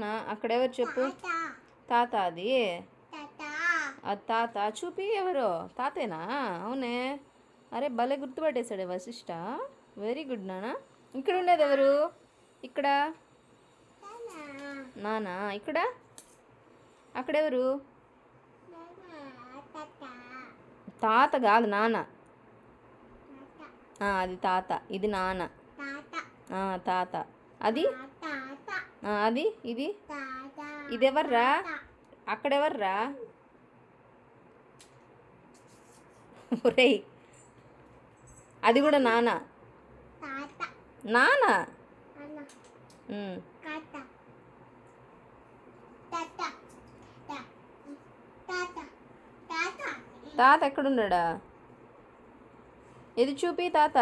నాన్న. అక్కడెవరు చెప్పు? తాత. అది అది తాత. చూపి ఎవరో తాతేనా? అవునే. అరే భలే గుర్తుపట్టేశాడే వశిష్ట. వెరీ గుడ్ నాన్న. ఇక్కడ ఉండేది ఎవరు? ఇక్కడ నానా. ఇక్కడ అక్కడెవరు? తాత కాదు నాన్న. అది తాత, ఇది నాన్న. తాత. అది అది ఇది ఇదెవర్రా? అక్కడెవర్రా? ఒరేయ్ అది కూడా నాన్న. నాన్న. తాత ఎక్కడున్నాడా? ఇది చూపి తాత.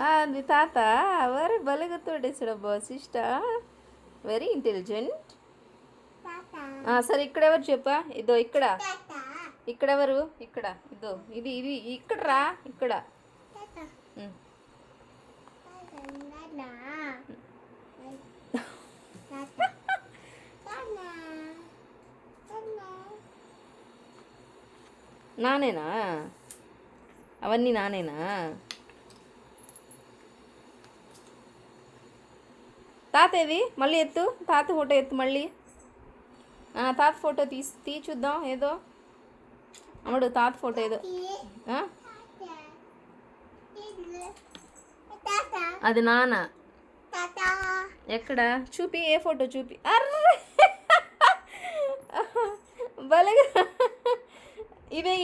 అది తాత. వరే భలే గుర్తుపట్టేసాడు అబ్బా సిస్ట. Very intelligent. సరే ఇక్కడెవరు చెప్పా? ఇదో ఇక్కడ. ఇక్కడెవరు? ఇక్కడ. ఇదో ఇది ఇది ఇక్కడ రా. ఇక్కడ నానేనా? అవన్నీ నానేనా? తాత ఏది? మళ్ళీ ఎత్తు. తాత ఫోటో ఎత్తు మళ్ళీ. తాత ఫోటో తీ చూద్దాం. ఏదో అమ్మడు తాత ఫోటో ఏదో. అది నాన్న. ఎక్కడ చూపి? ఏ ఫోటో చూపి? అర్రే భలేగా.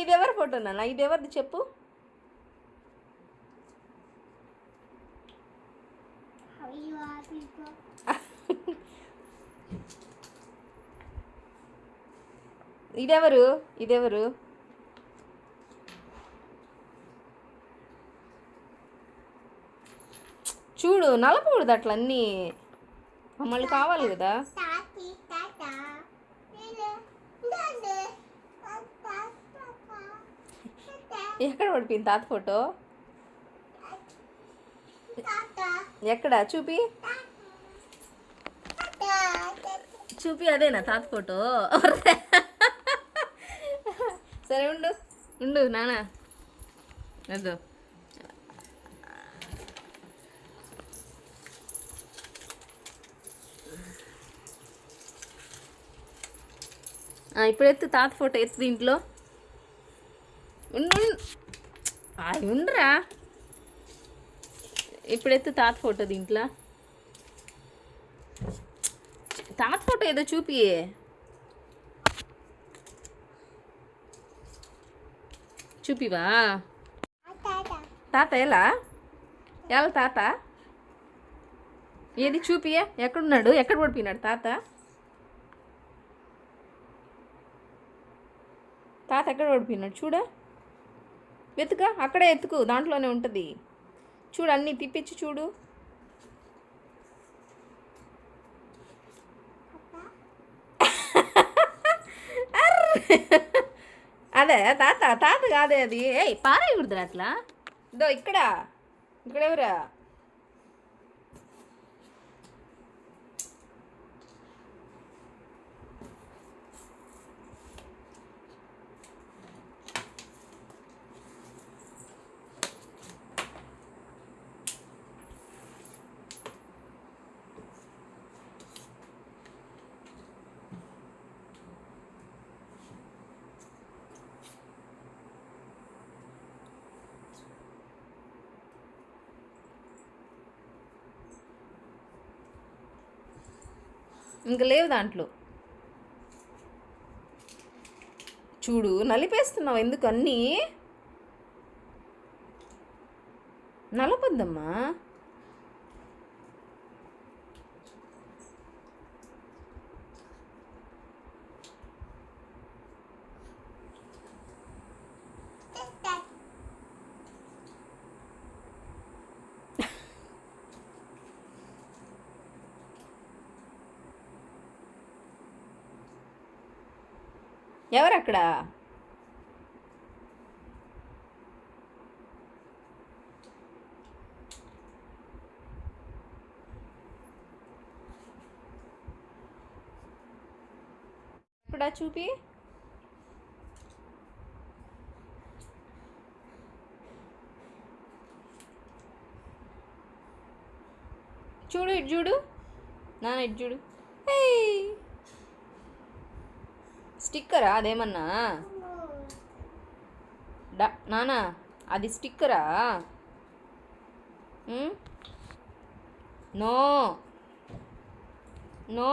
ఇదెవరి ఫోటో నాన్న? ఇదెవరిది చెప్పు? ఇదెవరు? ఇదెవరు? చూడు నలపకూడదు అట్లా అన్నీ. మమ్మల్ని కావాలి కదా. ఎక్కడ పడిపోయింది తాత ఫోటో? ఎక్కడ చూపి? చూపి. అదేనా తాత ఫోటో? సరే ఉండు ఉండు నాన్న. అదో ఇప్పుడు ఎత్తు తాత ఫోటో. ఎత్తు దీంట్లో. ఉండరా. ఇప్పుడు ఎత్తు తాత ఫోటో దీంట్లో. తాత ఫోటో ఏదో చూపి. చూపివా? తాత ఎలా తాత ఏది చూపియే? ఎక్కడున్నాడు? ఎక్కడ పడిపోయినాడు తాత? తాత ఎక్కడ పడిపోయినాడు చూడ. వెతుక. అక్కడే ఎత్తుకు. దాంట్లోనే ఉంటుంది చూడు. అన్నీ తిప్పించి చూడు. అదే తాత. తాత కాదే అది. పారేయకూడదు అట్లా. ఇదో ఇక్కడ. ఇక్కడెవరా? ఇంక లేవు దాంట్లో. చూడు నలిపేస్తున్నావు ఎందుకు అన్నీ? నలపొద్దమ్మా. ఎవరక్కడ? ఇప్పుడా చూపి. చూడు ఇటు చూడు నాన్న, ఇటు చూడు. స్టిక్కరా అదేమన్నా? నానా అది స్టిక్కరా? No no